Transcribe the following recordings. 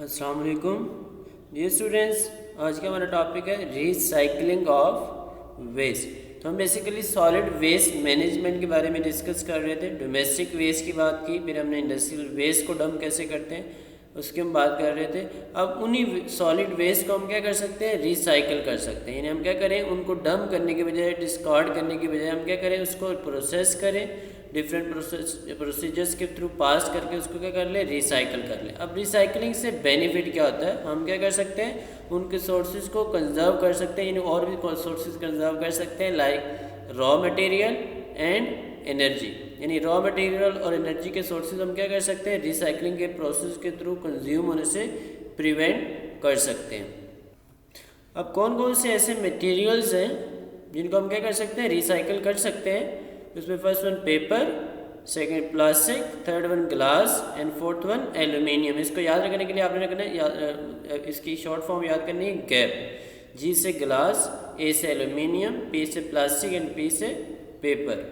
अस्सलाम वालेकुम dear students. आज का हमारा टॉपिक है रिसाइकलिंग ऑफ वेस्ट। तो हम बेसिकली सॉलिड वेस्ट मैनेजमेंट के बारे में डिस्कस कर रहे थे। डोमेस्टिक वेस्ट की बात की, फिर हमने इंडस्ट्रियल वेस्ट को डंप कैसे करते हैं उसकी हम बात कर रहे थे। अब उन्हीं सॉलिड वेस्ट को हम क्या कर सकते हैं, रिसाइकल कर सकते हैं। यानी हम क्या करें, उनको डंप करने के बजाय, डिस्कार्ड करने के बजाय हम क्या करें, उसको प्रोसेस करें, डिफरेंट प्रोसीजर्स के थ्रू पास करके उसको क्या कर ले, रिसाइकल कर ले। अब रिसाइकलिंग से बेनिफिट क्या होता है, हम क्या कर सकते हैं, उनके सोर्सेज को कंजर्व कर सकते हैं, यानी और भी सोर्सेज कंजर्व कर सकते हैं, like raw material and energy. यानी रॉ मटेरियल और एनर्जी के सोर्सेज हम क्या कर सकते हैं, रिसाइकलिंग के प्रोसेस के थ्रू कंज्यूम होने से प्रिवेंट कर सकते हैं। अब कौन कौन से ऐसे मटेरियल्स हैं जिनको हम क्या कर सकते हैं, रिसाइकल कर सकते हैं। उसमें first one paper, second plastic, third one glass and fourth one aluminium. इसको याद रखने के लिए आपने रखना है, इसकी शॉर्ट फॉर्म याद करनी है, गैप। जी से ग्लास, ए से एल्यूमिनियम, पी से प्लास्टिक एंड पी से पेपर।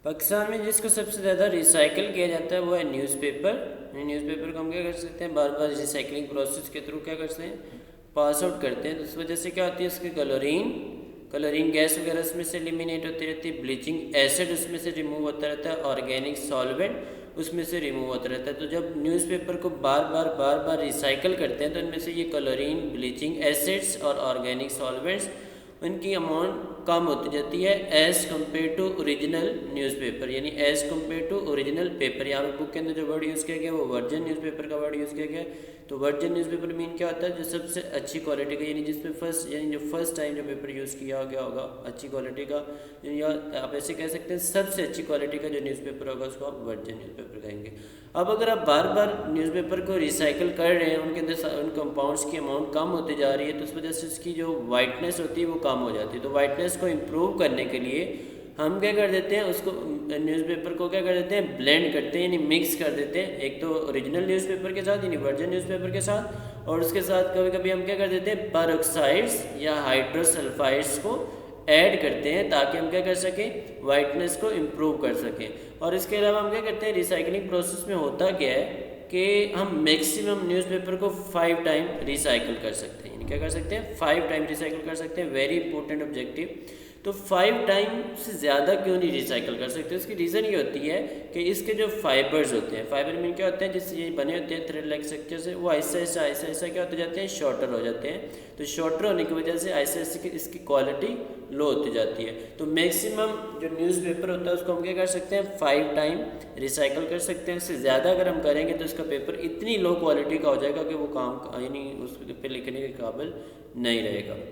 पाकिस्तान में जिसको सबसे ज़्यादा रिसाइकल किया जाता है वो है न्यूज़पेपर। न्यूज़पेपर को हम क्या कर सकते हैं, बार बार रिसाइकलिंग प्रोसेस के थ्रू क्या करते हैं, पास आउट करते हैं। तो उस वजह से क्या होती है, उसकी कलरिंग गैस वगैरह उसमें से एलिमिनेट होती रहती है, ब्लीचिंग एसिड उसमें से रिमूव होता रहता है, ऑर्गेनिक सॉल्वेंट उसमें से रिमूव होता रहता है। तो जब न्यूज़पेपर को बार बार रिसाइकल करते हैं तो इनमें से ये क्लोरीन, ब्लीचिंग एसिड्स और ऑर्गेनिक सॉल्वेंट्स, उनकी अमाउंट कम होती जाती है as compare to original newspaper. यानी as compare to original paper. यहाँ पे बुक के अंदर जो वर्ड यूज़ किया गया वो वर्जन न्यूज़पेपर का वर्ड यूज़ किया गया। तो वर्जन न्यूज़पेपर मीन क्या होता है, जो सबसे अच्छी क्वालिटी का, यानी जिसमें जो फर्स्ट टाइम जो पेपर यूज़ किया गया होगा अच्छी क्वालिटी का, या आप ऐसे कह सकते हैं सबसे अच्छी क्वालिटी का जो न्यूज़पेपर होगा उसको आप वर्जन न्यूज़पेपर कहेंगे। अब अगर आप बार बार न्यूज़पेपर को रिसाइकिल कर रहे हैं, उनके अंदर उन कंपाउंड्स की अमाउंट कम होती जा रही है, तो उस वजह से उसकी जो वाइटनेस होती है वो कम हो जाती है। तो वाइटनेस को इम्प्रूव करने के लिए हम क्या कर देते हैं, उसको न्यूज़पेपर को क्या कर देते हैं, ब्लेंड करते हैं, यानी मिक्स कर देते हैं, एक तो ओरिजिनल न्यूज़पेपर के साथ यानी वर्जन न्यूज़पेपर के साथ, और उसके साथ कभी कभी हम क्या कर देते हैं, पेरोक्साइड्स या हाइड्रोसल्फाइड्स को ऐड करते हैं ताकि हम क्या कर सकें, वाइटनेस को इम्प्रूव कर सकें। और इसके अलावा हम क्या करते हैं, रिसाइकलिंग प्रोसेस में होता क्या है कि हम मैक्सिमम न्यूज़पेपर को 5 टाइम रिसाइकिल कर सकते हैं। यानी क्या कर सकते हैं, 5 टाइम रिसाइकिल कर सकते हैं। Very important objective. तो 5 टाइम से ज़्यादा क्यों नहीं रिसाइकिल कर सकते, उसकी रीज़न ये होती है कि इसके जो फाइबर्स होते हैं, फाइबर मीन क्या होते हैं, जिससे ये बने होते हैं थ्रेड लाइक स्ट्रक्चर से, वो ऐसा ऐसा क्या होते जाते हैं, शॉर्टर हो जाते हैं। तो शॉर्टर होने की वजह से ऐसे इसकी क्वालिटी लो होती जाती है। तो मैक्सिमम जो न्यूज़पेपर होता है उसको हम क्या कर सकते हैं, 5 टाइम रिसाइकिल कर सकते हैं। उससे ज़्यादा अगर हम करेंगे तो इसका पेपर इतनी लो क्वालिटी का हो जाएगा कि वो काम यानी उस पर लिखने के काबिल नहीं रहेगा।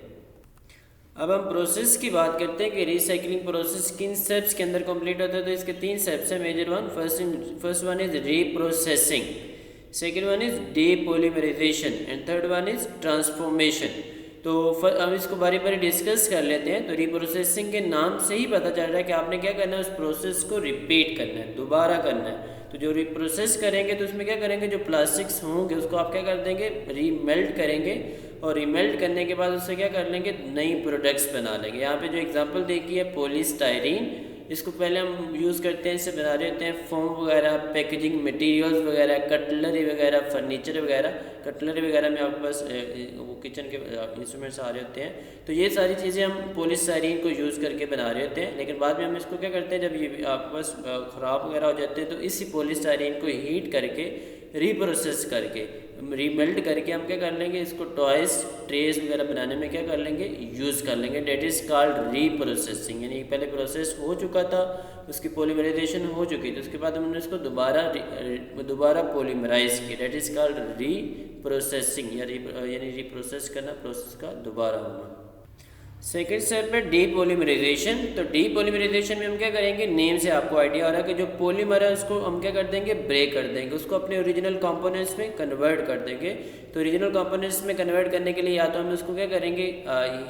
अब हम प्रोसेस की बात करते हैं कि रिसाइकलिंग प्रोसेस किन स्टेप्स के अंदर कंप्लीट होता है। तो इसके 3 स्टेप्स हैं major one. First one is reprocessing, second one is depolymerisation and third one is transformation. तो हम इसको बारी बारी डिस्कस कर लेते हैं। तो रीप्रोसेसिंग के नाम से ही पता चल रहा है कि आपने क्या करना है, उस प्रोसेस को रिपीट करना है, दोबारा करना है। तो जो रीप्रोसेस करेंगे तो उसमें क्या करेंगे, जो प्लास्टिक्स होंगे उसको आप क्या कर देंगे, रीमेल्ट करेंगे, और रीमेल्ट करने के बाद उससे क्या कर लेंगे, नई प्रोडक्ट्स बना लेंगे। यहाँ पे जो एग्जांपल देखी है पॉलीस्टायरीन, इसको पहले हम यूज़ करते हैं, इससे बना रहे होते हैं फोम वगैरह, पैकेजिंग मटेरियल्स वगैरह, कटलरी वगैरह, फर्नीचर वगैरह। कटलरी वगैरह में आपके पास वो किचन के इंस्ट्रूमेंट्स आ रहे होते हैं। तो ये सारी चीज़ें हम पॉलीस्टायरीन को यूज़ करके बना रहे होते हैं। लेकिन बाद में हम इसको क्या करते हैं, जब ये आपके पास ख़राब वगैरह हो जाते हैं तो इसी पॉलीस्टायरीन को हीट करके, रीप्रोसेस करके, रीमेल्ट करके हम क्या कर लेंगे, इसको टॉयज, ट्रेस वगैरह बनाने में क्या कर लेंगे, यूज़ कर लेंगे। That is called reprocessing. यानी पहले प्रोसेस हो चुका था, उसकी पॉलीमराइजेशन हो चुकी थी, उसके बाद हमने उसको दोबारा पॉलीमराइज किया। डेट इज़ कॉल्ड रीप्रोसेसिंग, यानी रीप्रोसेस करना, प्रोसेस का दोबारा होना। सेकेंड स्टेप है डीपॉलीमराइजेशन। तो डीपॉलीमराइजेशन में हम क्या करेंगे, नेम से आपको आइडिया हो रहा है कि जो पॉलीमर है उसको हम क्या कर देंगे, ब्रेक कर देंगे, उसको अपने ओरिजिनल कंपोनेंट्स में कन्वर्ट कर देंगे। तो ओरिजिनल कंपोनेंट्स में कन्वर्ट करने के लिए या तो हम उसको क्या करेंगे,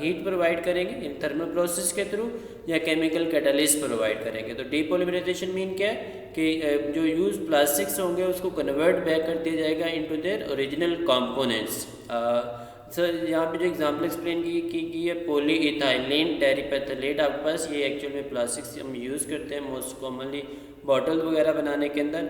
हीट प्रोवाइड करेंगे थर्मल प्रोसेस के थ्रू, या केमिकल कैटलिस्ट प्रोवाइड करेंगे। तो डीपॉलीमराइजेशन मीन क्या है कि जो यूज प्लास्टिक्स होंगे उसको कन्वर्ट बैक कर दिया जाएगा into their original components. Sir यहाँ पे जो एग्जांपल एक्सप्लेन की है, पॉलीइथाइलीन टेरिपेथलेट आपके पास, ये एक्चुअल में प्लास्टिक्स हम यूज़ करते हैं मोस्ट कॉमनली बॉटल वगैरह बनाने के अंदर,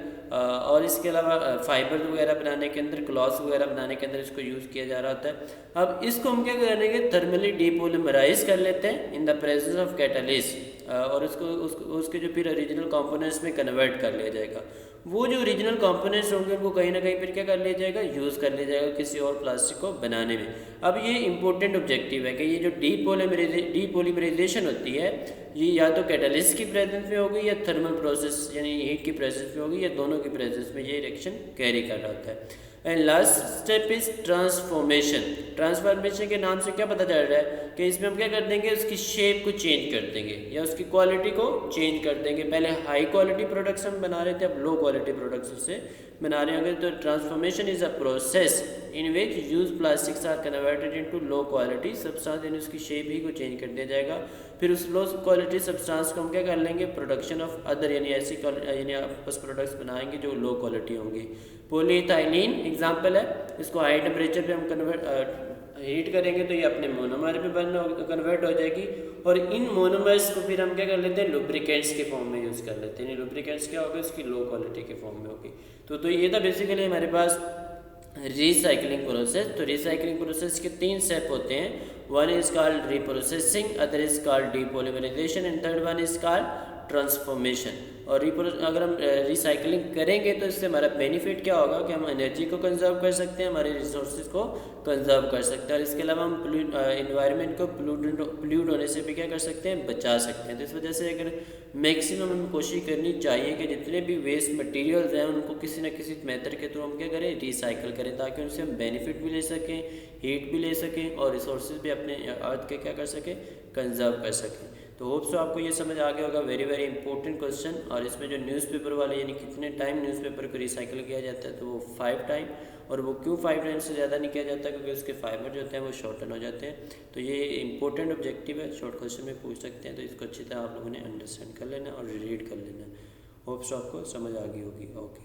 और इसके अलावा फाइबर वगैरह बनाने के अंदर, क्लॉथ्स वगैरह बनाने के अंदर इसको यूज़ किया जा रहा होता है। अब इसको हम क्या करेंगे, थर्मली डीपोलिमराइज कर लेते हैं in the presence of catalyst, और उसके जो फिर ओरिजिनल कंपोनेंट्स में कन्वर्ट कर लिया जाएगा। वो जो ओरिजिनल कंपोनेंट्स होंगे उनको कहीं ना कहीं फिर क्या कर लिया जाएगा, यूज़ कर लिया जाएगा किसी और प्लास्टिक को बनाने में। अब ये इंपॉर्टेंट ऑब्जेक्टिव है कि ये जो डीपोलीमराइजेशन होती है ये या तो कैटलिस्ट की प्रेजेंस में होगी या थर्मल प्रोसेस यानी हीट की प्रेजेंस में होगी, या दोनों की प्रेजेंस में ये रिएक्शन कैरी कर रहा होता है। And last step is transformation. Transformation के नाम से क्या पता चल रहा है कि इसमें हम क्या कर देंगे, उसकी शेप को चेंज कर देंगे या उसकी क्वालिटी को चेंज कर देंगे। पहले हाई क्वालिटी प्रोडक्ट्स हम बना रहे थे, अब लो क्वालिटी प्रोडक्ट्स से बना रहे होंगे। तो transformation is a process in which used plastics are converted into low quality substance, यानी उसकी शेप ही को चेंज कर दिया जाएगा। फिर उस लो क्वालिटी सब्सटेंस को हम क्या कर लेंगे, प्रोडक्शन ऑफ अदर यानी ऐसी यानी आप उस प्रोडक्ट्स बनाएंगे जो लो क्वालिटी होंगी। पॉलीइथाइलीन एग्जाम्पल है, इसको हाई टेम्परेचर पे हम हीट करेंगे तो ये अपने मोनोमर में कन्वर्ट हो जाएगी, और इन मोनोमर्स को फिर हम क्या कर लेते हैं, लुब्रिकेंट्स के फॉर्म में यूज़ कर लेते हैं। लुब्रिकेंट्स क्या होगा, इसकी लो क्वालिटी के फॉर्म में होगी। तो ये था बेसिकली हमारे पास रिसाइकलिंग प्रोसेस। तो रिसाइकलिंग प्रोसेस के 3 स्टेप होते हैं। One is called reprocessing, other is called डीपोलिमराइजेशन and third one is called transformation. और अगर हम रिसाइकलिंग करेंगे तो इससे हमारा बेनिफिट क्या होगा कि हम एनर्जी को कंजर्व कर सकते हैं, हमारे रिसोर्सेज को कंजर्व कर सकते हैं, और इसके अलावा हम इन्वायरमेंट को पोल्यूट होने से भी क्या कर सकते हैं, बचा सकते हैं। तो इस वजह से अगर मैक्सिमम हमें कोशिश करनी चाहिए कि जितने भी वेस्ट मटेरियल्स हैं उनको किसी न किसी मेथड के थ्रू हम क्या करें, रिसाइकिल करें, ताकि उनसे हम बेनिफिट भी ले सकें, हीट भी ले सकें, और रिसोर्सेज भी अपने अर्थ के क्या कर सकें, कंजर्व कर सकें। तो होप सो आपको ये समझ आ गया होगा। Very very important question. और इसमें जो न्यूज़पेपर वाले यानी कितने टाइम न्यूज़पेपर को रिसाइकिल किया जाता है, तो वो 5 टाइम। और वो क्यों 5 टाइम से ज़्यादा नहीं किया जाता, क्योंकि उसके फाइबर जो होते हैं वो शॉर्टन हो जाते हैं। तो ये इंपॉर्टेंट ऑब्जेक्टिव है, शॉर्ट क्वेश्चन में पूछ सकते हैं। तो इसको अच्छी तरह आप लोगों ने अंडरस्टैंड कर लेना और रीड कर लेना। होप सो आपको समझ आ गई होगी। ओके।